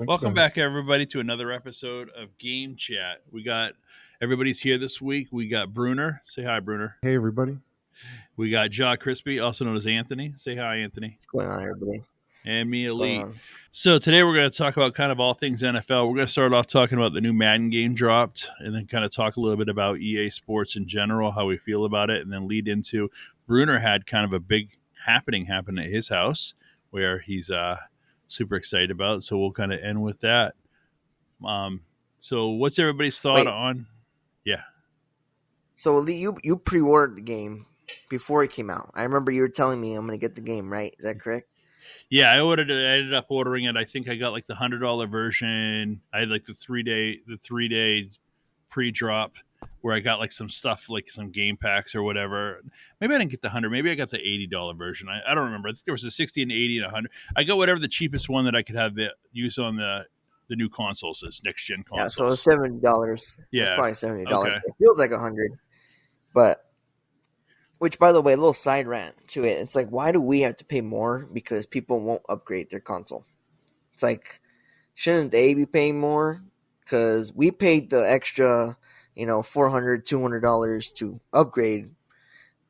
Thank you, Welcome Ben. back, everybody, to another episode of Game Chat. Everybody's here this week. We got Brunner. Say hi, Brunner. Hey, everybody. We got Jaw Crispy, also known as Anthony. Say hi, Anthony. What's going on, everybody? And me, What's going Elite. on? So today we're going to talk about kind of all things NFL. We're going to start off talking about the new Madden game dropped, and then kind of talk a little bit about EA Sports in general, how we feel about it, and then lead into Brunner had kind of a big happening happen at his house where he's super excited about. So we'll kind of end with that. So what's everybody's thought on? Yeah. So Lee, you pre-ordered the game before it came out. I remember you were telling me I'm going to get the game, right? Is that correct? Yeah, I ordered it. I ended up ordering it. I think I got like the $100 version. I had like the three day pre-drop where I got like some stuff, like some game packs or whatever. Maybe I didn't get the 100. Maybe I got the $80 version. I don't remember. I think there was a 60 and 80 and 100. I got whatever the cheapest one that I could have use on the new consoles, this next gen consoles. Yeah, so it was $70. Yeah, probably $70. Okay. It feels like 100, but which, by the way, a little side rant to it. It's like, why do we have to pay more because people won't upgrade their console? It's like, shouldn't they be paying more? Because we paid the extra, $400, $200 to upgrade.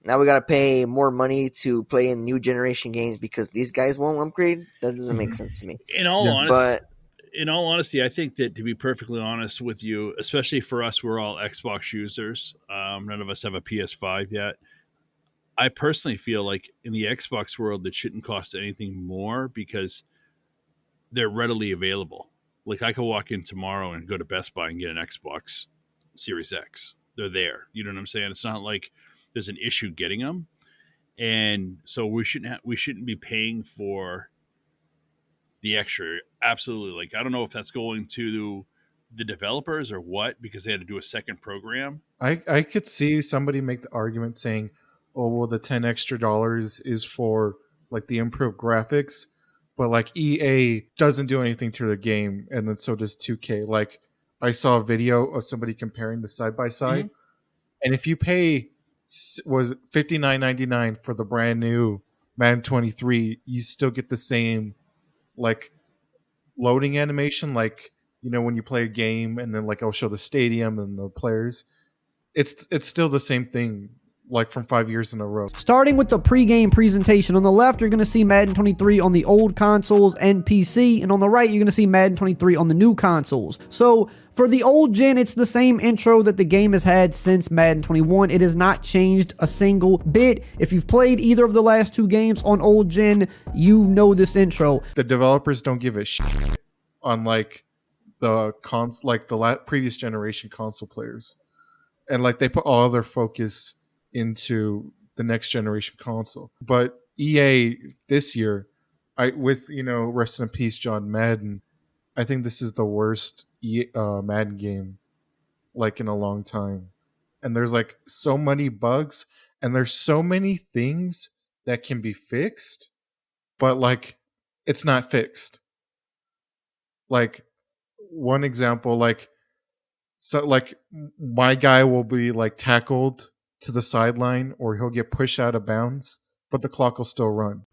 Now we got to pay more money to play in new generation games because these guys won't upgrade. That doesn't make sense to me. In all honesty, I think that, to be perfectly honest with you, especially for us, we're all Xbox users. None of us have a PS5 yet. I personally feel like in the Xbox world, it shouldn't cost anything more because they're readily available. Like I could walk in tomorrow and go to Best Buy and get an Xbox Series X. They're there. You know what I'm saying? It's not like there's an issue getting them. And so we shouldn't be paying for the extra. Absolutely. Like, I don't know if that's going to the developers or what, because they had to do a second program. I could see somebody make the argument saying, oh, well, the $10 extra is for like the improved graphics, but like EA doesn't do anything to the game, and then so does 2K. Like I saw a video of somebody comparing the side by side, and if you pay was $59.99 for the brand new Madden 23, you still get the same like loading animation, like when you play a game and then like I'll show the stadium and the players. It's still the same thing, like from 5 years in a row. Starting with the pre-game presentation, on the left, you're going to see Madden 23 on the old consoles and PC, and on the right, you're going to see Madden 23 on the new consoles. So for the old gen, it's the same intro that the game has had since Madden 21. It has not changed a single bit. If you've played either of the last two games on old gen, you know this intro. The developers don't give a shit on like the previous generation console players, and like they put all their focus into the next generation console. But EA this year, rest in peace John Madden, I think this is the worst Madden game like in a long time. And there's like so many bugs and there's so many things that can be fixed, but like it's not fixed. Like one example, like my guy will be like tackled to the sideline or he'll get pushed out of bounds, but the clock will still run.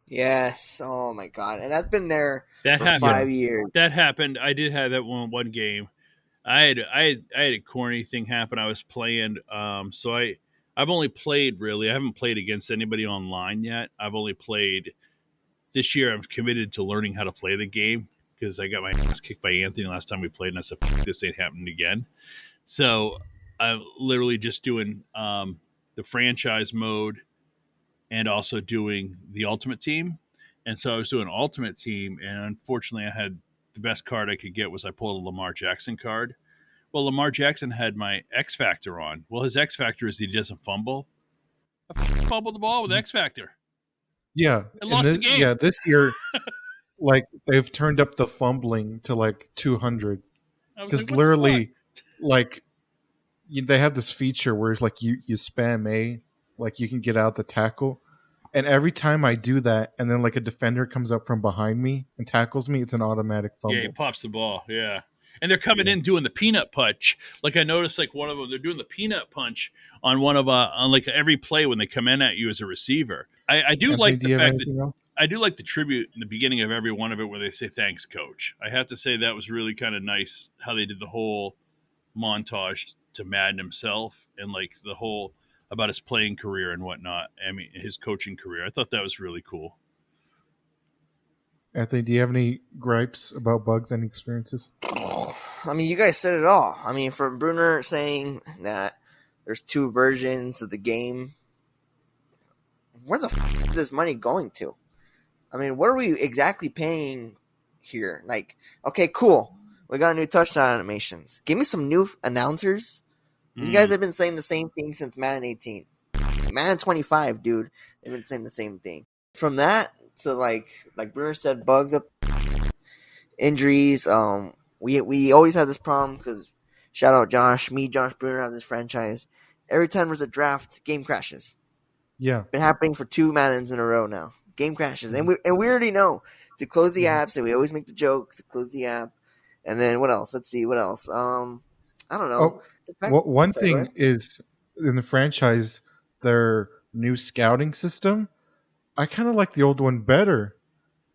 Yes. Oh my God. And that's been there for 5 years. That happened. I did have that one game. I had a corny thing happen. I was playing. So I've only played really. I haven't played against anybody online yet. I've only played this year. I'm committed to learning how to play the game because I got my ass kicked by Anthony last time we played, and I said, this ain't happening again. So I'm literally just doing the franchise mode and also doing the ultimate team. And so I was doing ultimate team, and unfortunately I had the best card I could get was I pulled a Lamar Jackson card. Well, Lamar Jackson had my X Factor on. Well, his X Factor is he doesn't fumble. I fumbled the ball with X Factor. Yeah. I lost the game. Yeah, this year, like they've turned up the fumbling to like 200. Because literally, like they have this feature where it's like you spam A, like you can get out the tackle. And every time I do that, and then like a defender comes up from behind me and tackles me, it's an automatic fumble. Yeah, he pops the ball. Yeah. And they're coming in doing the peanut punch. Like I noticed, like one of them, they're doing the peanut punch on one of on like every play when they come in at you as a receiver. I do like the fact that I do like the tribute in the beginning of every one of it where they say thanks, coach. I have to say that was really kind of nice how they did the whole montage to Madden himself and like the whole about his playing career and whatnot. I mean, his coaching career. I thought that was really cool. Anthony, do you have any gripes about bugs and experiences? I mean, you guys said it all. I mean, from Brunner saying that there's 2 versions of the game, where the is this money going to? I mean, what are we exactly paying here? Like, okay, cool. We got new touchdown animations. Give me some new announcers. These guys have been saying the same thing since Madden 18. Madden 25, dude. They've been saying the same thing. From that to like Brunner said, bugs up, injuries. We always have this problem because shout out Josh. Josh Brunner has this franchise. Every time there's a draft, game crashes. Yeah, Been happening for 2 Maddens in a row now. Game crashes, and we already know to close the app. So we always make the joke to close the app. And then what else? Let's see what else. I don't know. One thing is in the franchise, their new scouting system. I kind of like the old one better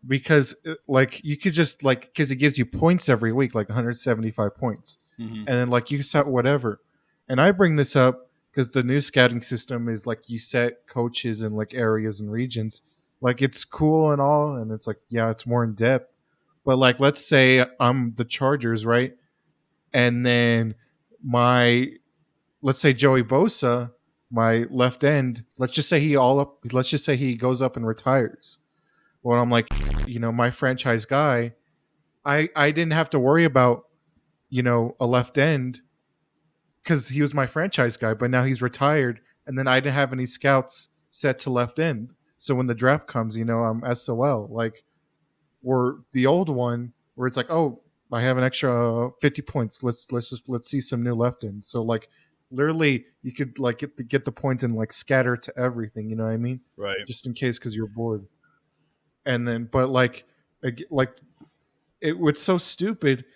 because like you could just like because it gives you points every week, like 175 points, and then like you set whatever. And I bring this up because the new scouting system is like you set coaches in like areas and regions. Like it's cool and all, and it's like yeah, it's more in depth. But like let's say I'm the Chargers, right? And then let's say Joey Bosa, my left end, let's just say he goes up and retires. Well, I'm like, my franchise guy, I didn't have to worry about, a left end because he was my franchise guy, but now he's retired, and then I didn't have any scouts set to left end. So when the draft comes, I'm SOL. Like, or the old one where it's like, oh, I have an extra 50 points. Let's see some new left ends. So like, literally, you could like get the points and like scatter to everything. You know what I mean? Right. Just in case because you're bored. And then, but like what's so stupid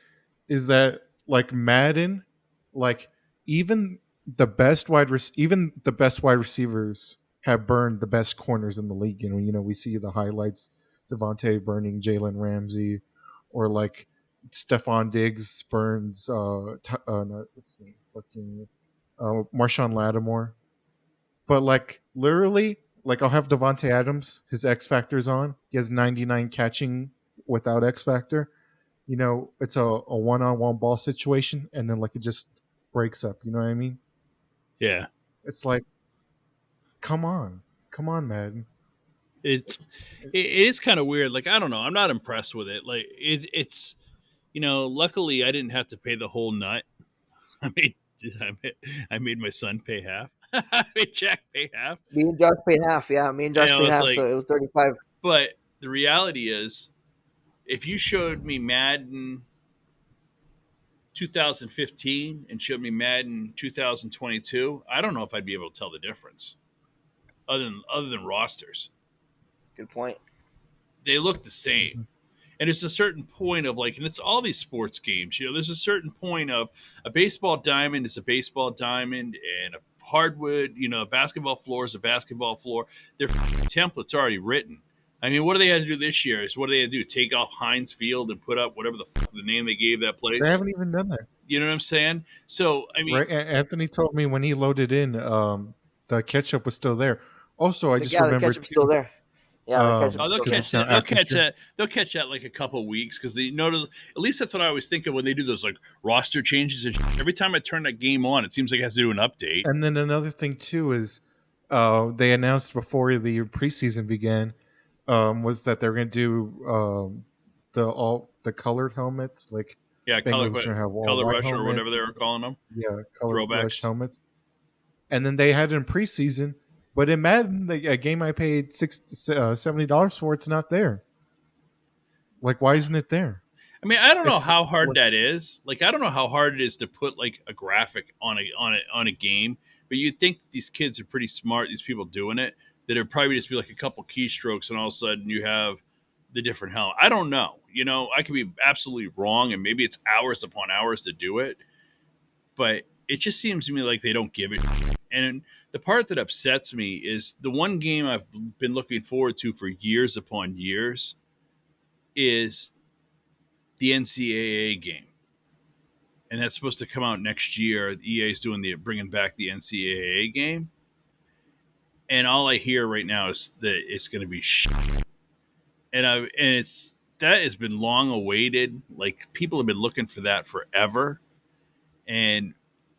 is that like Madden, like even the best wide receivers have burned the best corners in the league. We see the highlights, Devontae burning Jalen Ramsey, or like Stephon Diggs burns Marshawn Lattimore. But like literally, like I'll have Devontae Adams, his X Factor's on. He has 99 catching without X Factor. It's a one-on-one ball situation, and then like it just breaks up. You know what I mean? Yeah. It's like, come on, Madden. It is kind of weird. Like I don't know. I'm not impressed with it. Like it's luckily I didn't have to pay the whole nut. I made my son pay half. I made Jack pay half. Me and Josh paid half. Yeah, me and Josh paid half. Like, so it was 35. But the reality is, if you showed me Madden 2015 and showed me Madden 2022, I don't know if I'd be able to tell the difference. Other than rosters. Good point. They look the same. And it's a certain point of like, and it's all these sports games, there's a certain point of a baseball diamond is a baseball diamond and a hardwood, a basketball floor is a basketball floor. Their template's already written. I mean, what do they have to do this year? What do they have to do? Take off Heinz Field and put up whatever the name they gave that place? They haven't even done that. You know what I'm saying? So, I mean. Right, Anthony told me when he loaded in, the ketchup was still there. Also, I just remembered the ketchup's still there. Yeah, they'll catch that. They'll catch that like a couple of weeks because they know. At least that's what I always think of when they do those like roster changes. And every time I turn that game on, it seems like it has to do an update. And then another thing too is they announced before the preseason began was that they're going to do the colored helmets, like color rush or whatever they were calling them. Yeah, color rush helmets. And then they had it in preseason. But in Madden, a game I paid $70 for, it's not there. Like, why isn't it there? I mean, I don't know how hard that is. Like, I don't know how hard it is to put like a graphic on a game. But you'd think these kids are pretty smart. These people doing it, that it'd probably just be like a couple keystrokes, and all of a sudden you have the different helmet. I don't know. I could be absolutely wrong, and maybe it's hours upon hours to do it. But it just seems to me like they don't give it. And the part that upsets me is the one game I've been looking forward to for years upon years is the NCAA game. And that's supposed to come out next year. EA is bringing back the NCAA game. And all I hear right now is that it's going to be shit. And that has been long awaited. Like, people have been looking for that forever. And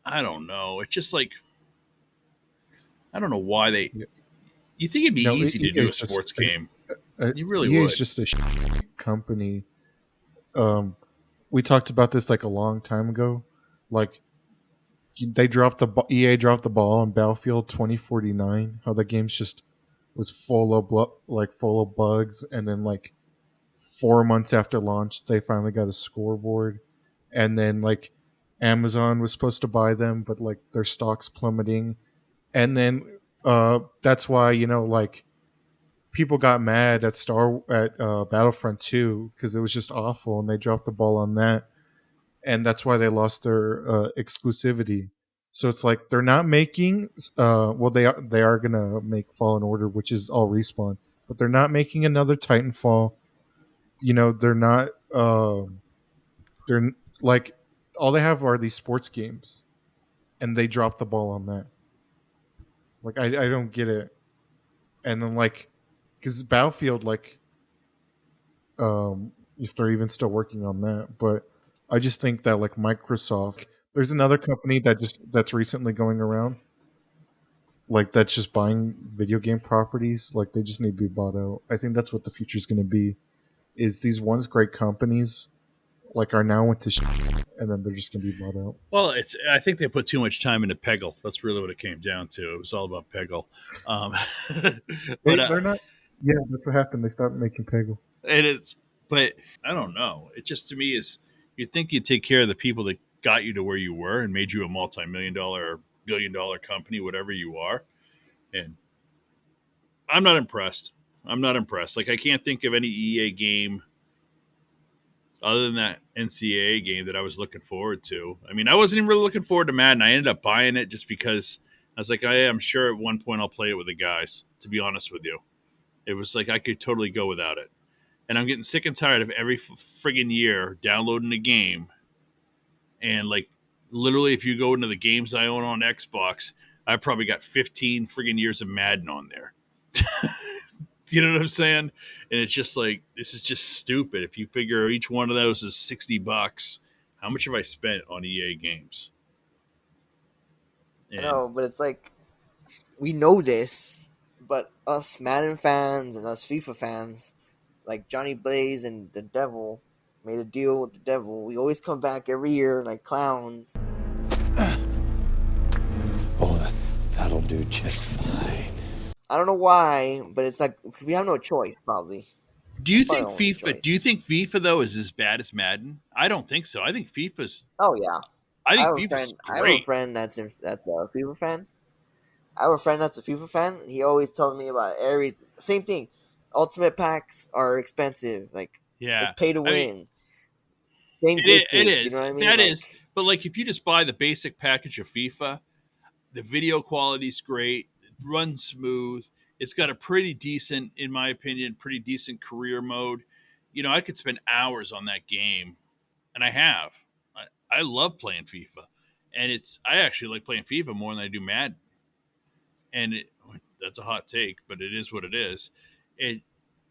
I don't know. It's just like, I don't know why they. Yeah. You think it'd be easy to do a sports game? You really EA would. is just a company. We talked about this like a long time ago. Like, EA dropped the ball on Battlefield 2049. How the game's just was full of bugs, and then like 4 months after launch, they finally got a scoreboard, and then like Amazon was supposed to buy them, but like their stock's plummeting, and then that's why like people got mad at Battlefront 2 because it was just awful, and they dropped the ball on that, and that's why they lost their exclusivity. So it's like they're not making they are gonna make Fallen Order, which is all Respawn, but they're not making another Titanfall. They're not they're like, all they have are these sports games, and they dropped the ball on that. Like, I don't get it. And then like, because Battlefield, like, if they're even still working on that, but I just think that like Microsoft, there's another company that's recently going around, like, that's just buying video game properties. Like, they just need to be bought out. I think that's what the future is going to be. Is these once great companies like are now into and then they're just going to be bought out. Well, I think they put too much time into Peggle. That's really what it came down to. It was all about Peggle. They're not. Yeah, that's what happened. They stopped making Peggle. But I don't know. It just, to me, is, you'd think you'd take care of the people that got you to where you were and made you a multi-million-dollar, billion-dollar company, whatever you are. And I'm not impressed. Like, I can't think of any EA game other than that NCAA game that I was looking forward to. I mean, I wasn't even really looking forward to Madden. I ended up buying it just because I was like, I'm sure at one point I'll play it with the guys, to be honest with you. It was like I could totally go without it. And I'm getting sick and tired of every friggin' year downloading a game. And like, literally, if you go into the games I own on Xbox, I've probably got 15 friggin' years of Madden on there. You know what I'm saying? And it's just like, this is just stupid. If you figure each one of those is $60, how much have I spent on EA games? And, no, but it's like, we know this, but us Madden fans and us FIFA fans, like Johnny Blaze and the Devil made a deal with the Devil. We always come back every year like clowns. Oh, that'll do just fine. I don't know why, but it's like, because we have no choice, probably. Do you think FIFA though is as bad as Madden? I don't think so. I think FIFA's. Oh yeah, I think FIFA's great. I have a friend that's a FIFA fan. And he always tells me about same thing. Ultimate packs are expensive. Like, it's pay to win. It is. You know what I mean? That is. But like, if you just buy the basic package of FIFA, the video quality's great. Runs smooth. It's got a pretty decent, in my opinion, career mode. I could spend hours on that game, and I have. I love playing FIFA, and I actually like playing FIFA more than I do Madden. And that's a hot take, but it is what it is.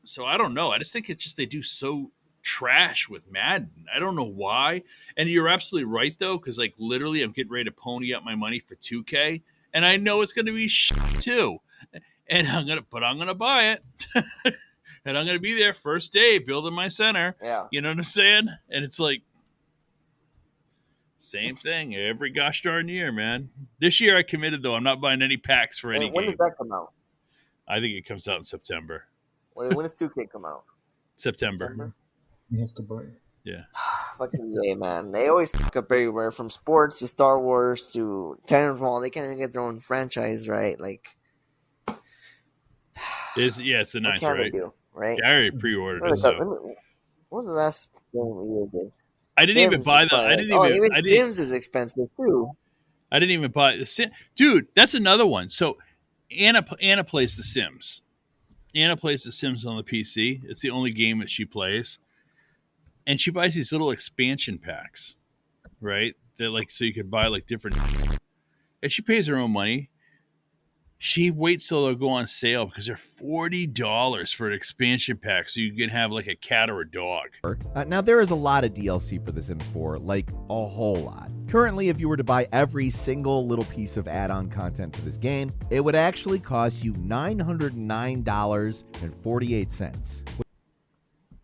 So I don't know. I just think it's just they do so trash with Madden. I don't know why. And you're absolutely right though, because like literally, I'm getting ready to pony up my money for 2K. And I know it's going to be shit too. And I'm going to buy it. And I'm going to be there first day building my center. Yeah. You know what I'm saying? And it's like, same thing every gosh darn year, man. This year I committed, though. I'm not buying any packs for any game. When does that come out? I think it comes out in September. When does 2K come out? September. He has to buy it. Yeah. Fucking EA, man. They always fuck up everywhere, from sports to Star Wars to Titanfall. They can't even get their own franchise right. Like, it's the 9th, right? Do, right? Yeah, I already pre-ordered it. So. What was the last game EA did? I didn't even buy the. Even Sims is expensive too. I didn't even buy the Sim. Dude, that's another one. So Anna plays The Sims. Anna plays The Sims on the PC. It's the only game that she plays, and she buys these little expansion packs, right? That like so you could buy like different. And she pays her own money. She waits till they'll go on sale because they're $40 for an expansion pack, so you can have like a cat or a dog. Now, there is a lot of DLC for The Sims 4, like a whole lot. Currently, if you were to buy every single little piece of add-on content for this game, it would actually cost you $909.48.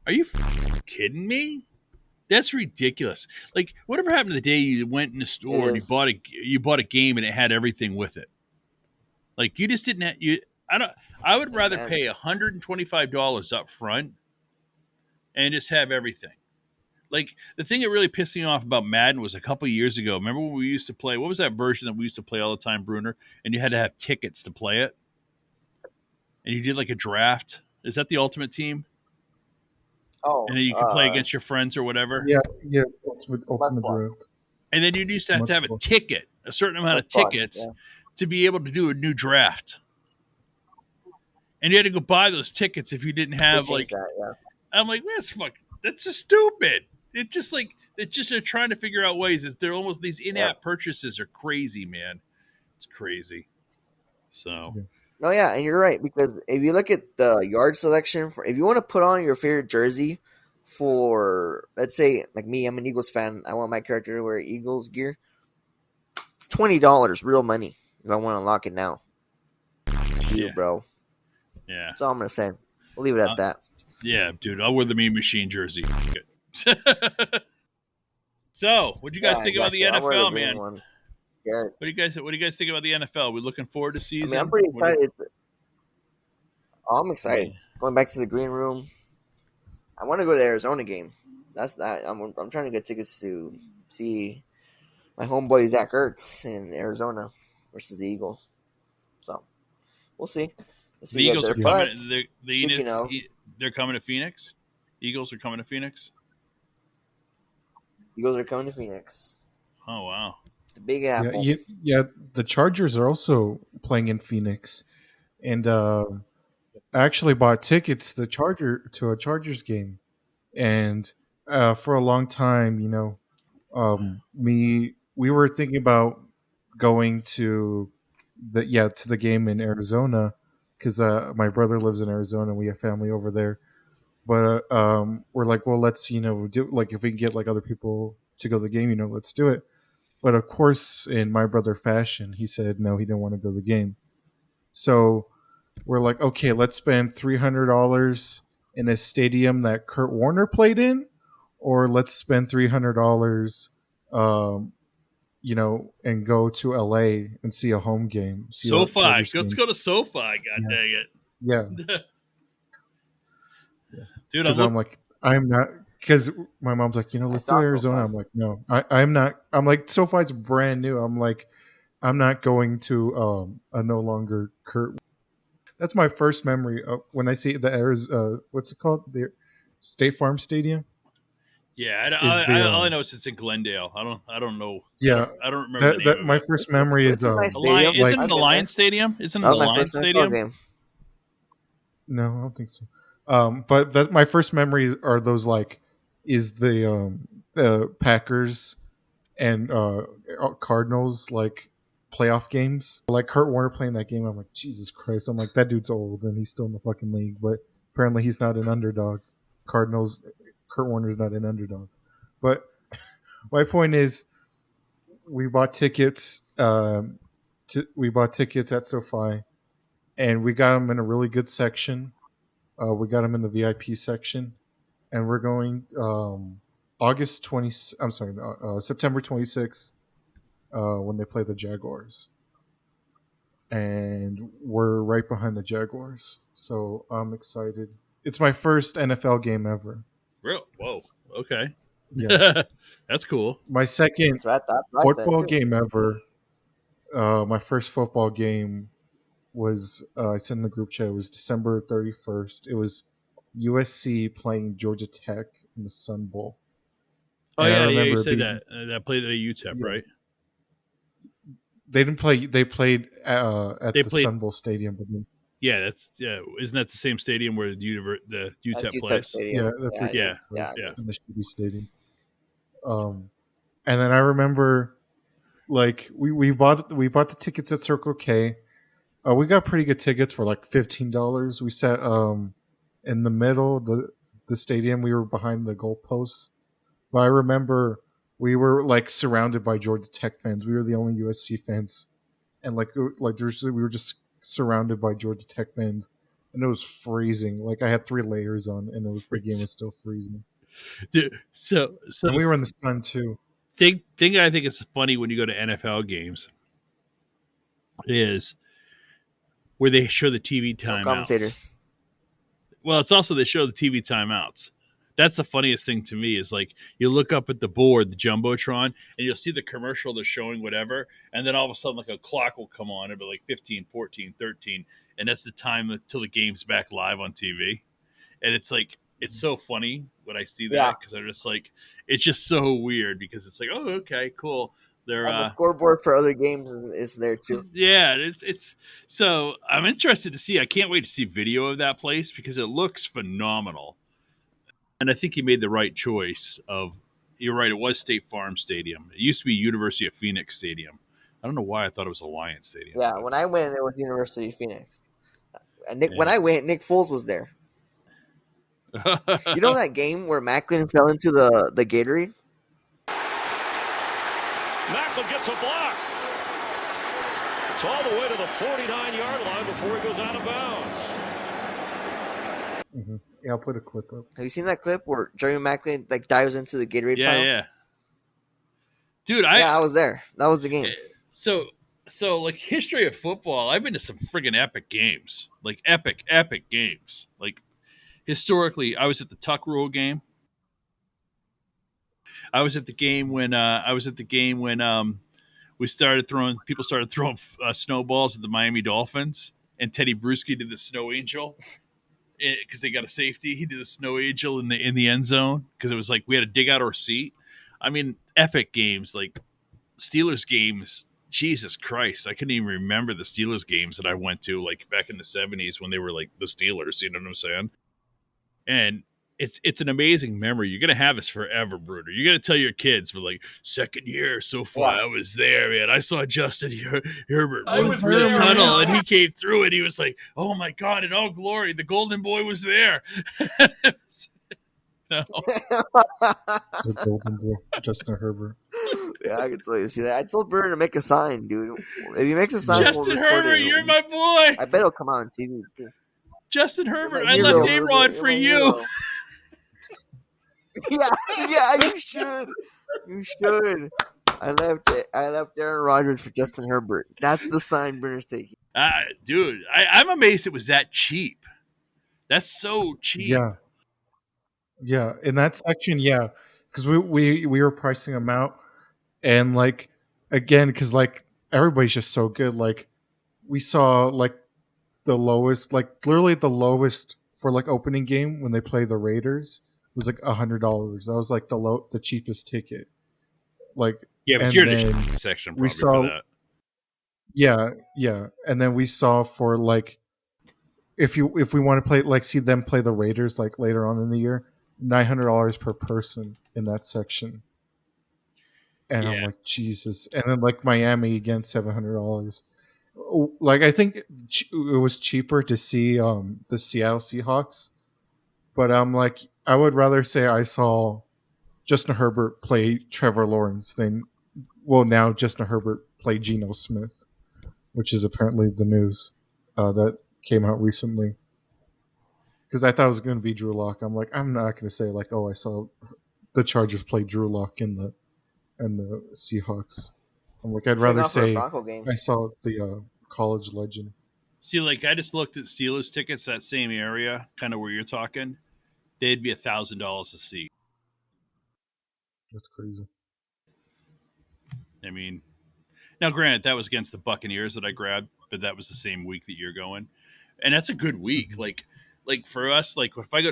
Are you kidding me? That's ridiculous. Like, whatever happened to the day you went in the store and you bought a game and it had everything with it? Like, you just didn't have, I would rather pay $125 up front and just have everything. Like, the thing that really pissed me off about Madden was a couple of years ago. Remember when we used to play, what was that version that we used to play all the time, Brunner? And you had to have tickets to play it? And you did like a draft. Is that the Ultimate Team? Oh, and then you could play against your friends or whatever. Yeah, Ultimate Draft. And then you used to have a ticket, a certain amount of tickets, to be able to do a new draft. And you had to go buy those tickets if you didn't have I'm like, that's just stupid. It's just like they're trying to figure out ways. They're almost these in-app purchases are crazy, man. It's crazy. So. No, yeah, and you're right, because if you look at the yard selection, if you want to put on your favorite jersey for, let's say, like me, I'm an Eagles fan, I want my character to wear Eagles gear, it's $20 real money if I want to unlock it now. Bro. Yeah. That's all I'm going to say. We'll leave it at that. Yeah, dude, I'll wear the Mean Machine jersey. So, what do you guys think about the NFL, man? Yeah. What do you guys think about the NFL? We're looking forward to season. I'm pretty excited. I'm excited. Going back to the green room. I want to go to the Arizona game. That's that. I'm trying to get tickets to see my homeboy Zach Ertz in Arizona versus the Eagles. So we'll see. The Eagles are coming. They're coming to Phoenix. Eagles are coming to Phoenix. Eagles are coming to Phoenix. Oh wow. The Big Apple. Yeah, the Chargers are also playing in Phoenix, and I actually bought tickets to a Chargers game, and for a long time, we were thinking about going to the game in Arizona because my brother lives in Arizona and we have family over there, but we're like, well, let's do like if we can get like other people to go to the game, let's do it. But of course, in my brother fashion, he said no, he didn't want to go to the game. So we're like, okay, let's spend $300 in a stadium that Kurt Warner played in, or let's spend $300, and go to LA and see a home game. SoFi, let's go to SoFi. God dang it! Yeah, dude, I'm not. Because my mom's like, let's do Arizona. I'm like, no, I'm not. I'm like, SoFi's brand new. I'm like, I'm not going to a no longer Kurt. That's my first memory of when I see the Arizona. What's it called? The State Farm Stadium. Yeah, all I know is it's in Glendale. I don't know. Yeah, I don't remember that. My first memory is nice isn't it the Lions Stadium? Isn't it the Lions Stadium? No, I don't think so. But that's my first memories are those is the Packers and Cardinals playoff games. Like Kurt Warner playing that game, I'm like, Jesus Christ. I'm like, that dude's old and he's still in the fucking league, but apparently he's not an underdog. Kurt Warner's not an underdog. But my point is, we bought tickets. We bought tickets at SoFi, and we got them in a really good section. We got them in the VIP section, and we're going September 26th when they play the Jaguars, and we're right behind the Jaguars. So I'm excited. It's my first NFL game ever. Real? Whoa. Okay. Yeah. That's cool. My second football game ever. My first football game was I sent in the group chat. It was December 31st. It was USC playing Georgia Tech in the Sun Bowl. Oh, and yeah, you said that. That played at a UTEP, right? They didn't play. They played at They the played. Sun Bowl Stadium. But Yeah, isn't that the same stadium where the That's UTEP UTEP plays? Stadium. that's Yeah, where it Yeah, is. Yeah, it yeah. is. in the Shitty Stadium. And then I remember, like we bought the tickets at Circle K. We got pretty good tickets for like $15. We sat in the middle of the stadium. We were behind the goalposts. But I remember we were like surrounded by Georgia Tech fans. We were the only USC fans, and we were just surrounded by Georgia Tech fans, and it was freezing. Like I had 3 layers on, and the game was still freezing. Dude, so And we were in the sun too. thing I think is funny when you go to NFL games is where they show the TV No commentator. timeouts. Well, it's also they show the TV timeouts. That's the funniest thing to me is like you look up at the board, the Jumbotron, and you'll see the commercial they're showing whatever, and then all of a sudden like a clock will come on, it'll be like 15, 14, 13, and that's the time until the game's back live on TV. And it's like it's so funny when I see that because I'm just like it's just so weird because it's like, oh, okay, cool. They're And the scoreboard for other games is there too. yeah, it's so I'm interested to see. I can't wait to see video of that place because it looks phenomenal. And I think he made the right choice of you're right, it was State Farm Stadium. It used to be University of Phoenix Stadium. I don't know why I thought it was Alliance Stadium. Yeah, when I went, it was University of Phoenix. And when I went, Nick Foles was there. You know that game where Macklin fell into the Gatorade? Macklin gets a block. It's all the way to the 49-yard line before he goes out of bounds. Mm-hmm. Yeah, I'll put a clip up. Have you seen that clip where Jerry Macklin like dives into the Gatorade pile? Yeah. Dude, I was there. That was the game. So like history of football, I've been to some friggin' epic games. Like epic games. Like historically, I was at the Tuck Rule game. I was at the game when people started throwing snowballs at the Miami Dolphins, and Teddy Bruschi did the snow angel because they got a safety. He did the snow angel in the end zone because it was like we had to dig out our seat. I mean, epic games like Steelers games. Jesus Christ, I couldn't even remember the Steelers games that I went to like back in the 70s when they were like the Steelers. You know what I'm saying? And it's an amazing memory. You're gonna have this forever, Brunner. You're gonna tell your kids for like second year so far. Yeah. I was there, man. I saw Justin Herbert run through the tunnel, and he came through it. He was like, "Oh my God!" In all glory, the Golden Boy was there. No. The Golden Boy, Justin Herbert. Yeah, I can totally see that. I told Brunner to make a sign, dude. If he makes a sign, Justin Herbert, you're my boy. I bet it'll come out on TV too. Justin Herbert, I left A-Rod for you. Yeah, you should. You should. I left Aaron Rodgers for Justin Herbert. That's the sign Brunner's taking. Dude, I'm amazed it was that cheap. That's so cheap. Yeah. In that section, yeah, because we were pricing them out, and like again, because like everybody's just so good. Like we saw like the lowest, like literally the lowest for like opening game when they play the Raiders was like $100. That was like the cheapest ticket. Like yeah, but you're in the section probably for that. Yeah, and then we saw for like if we want to play like see them play the Raiders like later on in the year, $900 per person in that section. And I'm like, Jesus. And then like Miami again, $700. Like I think it was cheaper to see the Seattle Seahawks, but I'm like I would rather say I saw Justin Herbert play Trevor Lawrence than now Justin Herbert play Geno Smith, which is apparently the news that came out recently. Because I thought it was going to be Drew Lock. I'm like, I'm not going to say like, oh, I saw the Chargers play Drew Lock in the Seahawks. I'm like, I'd rather say I saw the college legend. See, like I just looked at Steelers tickets, that same area, kind of where you're talking. They'd be $1,000 a seat. That's crazy. I mean, now granted, that was against the Buccaneers that I grabbed, but that was the same week that you're going, and that's a good week. Like for us, like if I go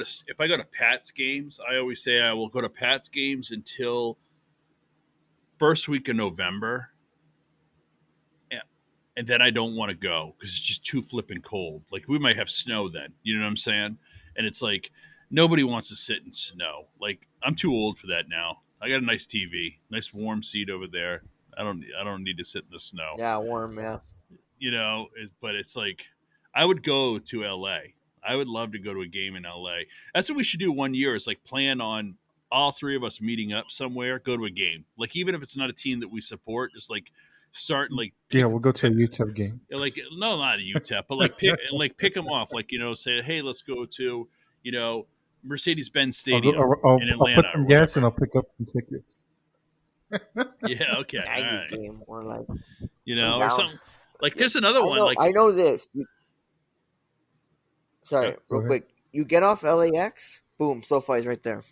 to Pat's games, I always say I will go to Pat's games until first week of November. and then I don't want to go because it's just too flipping cold. Like we might have snow then, you know what I'm saying? And it's like nobody wants to sit in snow. Like I'm too old for that now. I got a nice TV, nice warm seat over there. I don't need to sit in the snow. Yeah, warm. Yeah. But it's like I would go to LA. I would love to go to a game in LA. That's what we should do one year is like plan on all three of us meeting up somewhere, go to a game. Like even if it's not a team that we support, just like start like Yeah, we'll go to a UTEP game. like no, not a UTEP, but pick them off. Like say, hey, let's go to Mercedes-Benz Stadium in I'll Atlanta put some or gas and whatever. I'll pick up some tickets. Yeah, okay, all Aggies right. game or like Or down. something. Like there's another one. Like I know this. Sorry, Go real ahead. quick. You get off LAX, boom, SoFi's right there.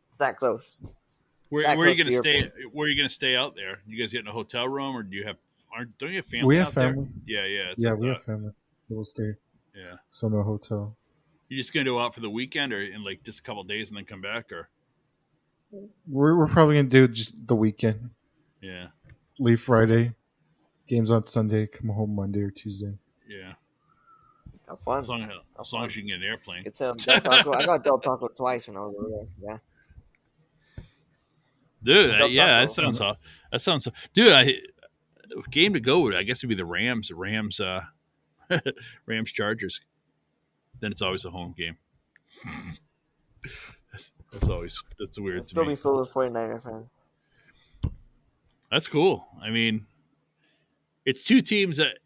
It's that close. where that are you close gonna to the stay? airport. Where are you gonna stay out there? You guys get in a hotel room, or don't you have family? We have out there? family. Yeah. Yeah, we have family. We'll stay. Yeah. So no hotel. You just gonna go out for the weekend, or in like just a couple of days and then come back, or We're probably gonna do just the weekend. yeah, Leave Friday. Games on Sunday. Come home Monday or Tuesday. yeah. How fun. As long as you can get an airplane. It's Del Taco. I got Del Taco twice when I was over there. Yeah. Dude, Del yeah, Taco. that sounds off. Dude, game to go with. I guess it'd be the Rams, Rams Chargers. Then it's always a home game. That's weird I'd to still me. be filled with 49er fans. That's cool. I mean, it's two teams that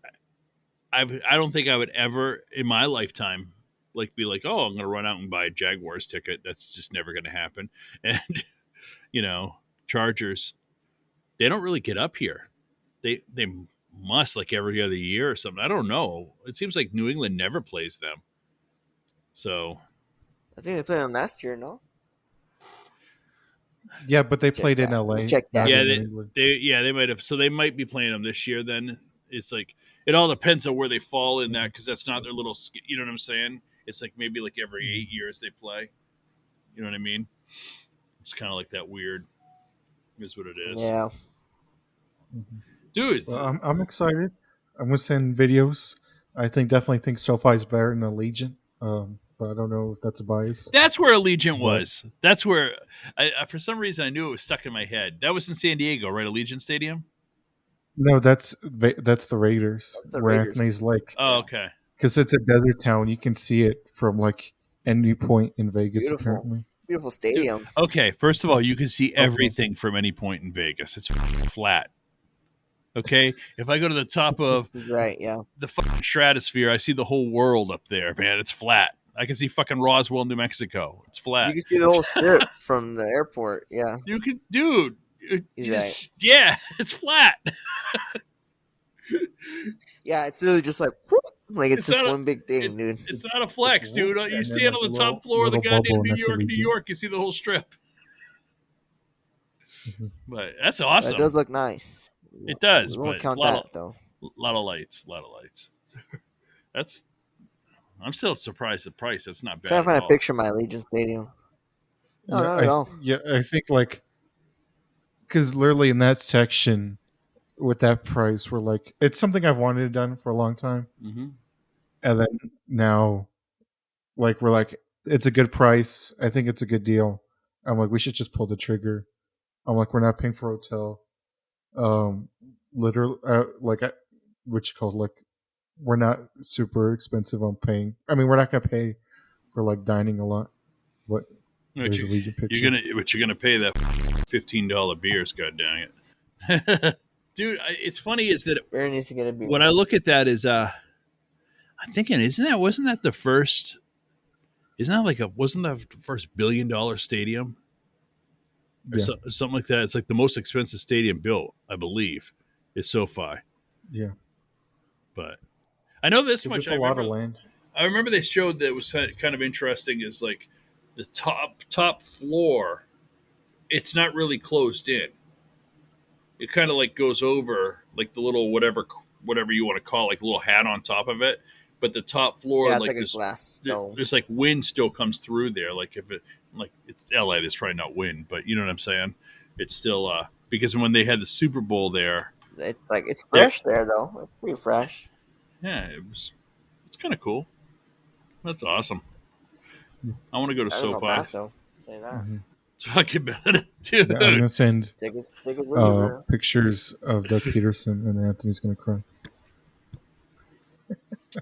I don't think I would ever in my lifetime like be like, oh, I'm going to run out and buy a Jaguars ticket. That's just never going to happen. And Chargers, they don't really get up here. They must like every other year or something. I don't know. It seems like New England never plays them. So I think they played them last year, no? Yeah, but they Check played in that. LA. Check that. not yeah, in they, New England. they might have. So they might be playing them this year. Then it's like it all depends on where they fall in that because that's not their little. You know what I'm saying? It's like maybe like every 8 years they play. You know what I mean? It's kind of like that weird. Is what it is. Yeah. Dude. Well, I'm excited. I'm gonna send videos. I definitely think SoFi's better than Allegiant. But I don't know if that's a bias. That's where Allegiant was. That's where, for some reason, I knew it was stuck in my head. That was in San Diego, right? Allegiant Stadium. No, that's the Raiders. That's the where Raiders. Anthony's like, Oh, okay. because it's a desert town, you can see it from like any point in Vegas. Beautiful. Apparently, Beautiful stadium. Okay. First of all, you can see everything from any point in Vegas. It's flat. Okay. If I go to the top of Right, yeah. the fucking stratosphere, I see the whole world up there, man. It's flat. I can see fucking Roswell, New Mexico. It's flat. You can see the whole strip from the airport. Yeah. You can, dude. He's Yeah, it's flat. Yeah, it's literally just like, whoop, like it's It's just not a- one big thing, dude. It's not a flex, dude. You then stand like on the a top floor of the little goddamn bubble, New and that's York, New Allegiant. York. You see the whole strip. Mhm. But that's awesome. That does look nice. It does, We but won't it's count a lot that of, though. lot of lights. That's. I'm still surprised the price. That's not bad. Trying to at find a all. picture of my Allegiant Stadium. No, not at all. I think like because literally in that section with that price, we're like, it's something I've wanted done for a long time, Mm-hmm. and then now, like we're like, it's a good price. I think it's a good deal. I'm like, we should just pull the trigger. I'm like, we're not paying for hotel. Literally, which called like, we're not super expensive on paying. I mean, we're not gonna pay for like dining a lot, but there's a Legion picture. You're gonna pay that $15 beers. God dang it, dude! It's funny is that Barry needs to get a beer. when I look at that is I'm thinking, wasn't that the first? Wasn't that the first $1 billion stadium? Or Yeah. something like that. It's like the most expensive stadium built, I believe, is SoFi. Yeah, But I know this 'cause much. it's a lot of land. I remember they showed that was kind of interesting. Is like the top floor. It's not really closed in. It kind of like goes over like the little whatever you want to call it, like a little hat on top of it. But the top floor, Yeah, it's like like a this, glass dome. there's like wind still comes through there. Like if it, like it's LA, there's probably not wind, but you know what I'm saying. It's still because when they had the Super Bowl there, It's fresh there though. It's pretty fresh. Yeah, it's kind of cool. That's awesome. I want to go to I don't know SoFi. Paso. Say that. It's fucking bad, dude. Yeah, I'm gonna send Take it with you, bro. pictures of Doug Peterson, and Anthony's gonna cry.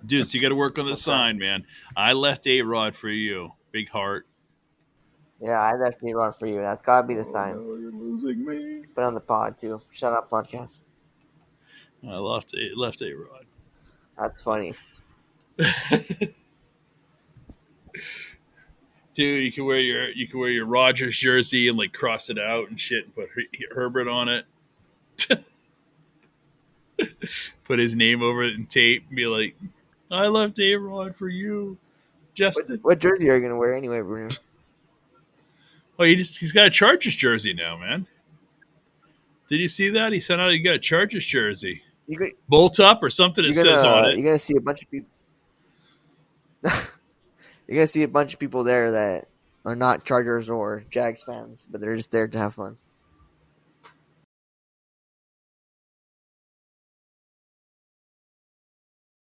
Dude, so you got to work on the sign, man. I left A-Rod for you. Big heart. Yeah, I definitely run for you. That's gotta be the sign. No, you're losing me. Put on the pod too. Shut up, podcast. I left A-Rod. That's funny. Dude, you can wear your Rogers jersey and like cross it out and shit and put Herbert on it. Put his name over it in tape and be like, I left A-Rod for you, Justin. What jersey are you gonna wear anyway, Bruno? Well, he's got a Chargers jersey now, man. Did you see that? He sent out he got a Chargers jersey. Bolt up or something it says on it. You're gonna see a bunch of people. You're gonna see a bunch of people there that are not Chargers or Jags fans, but they're just there to have fun.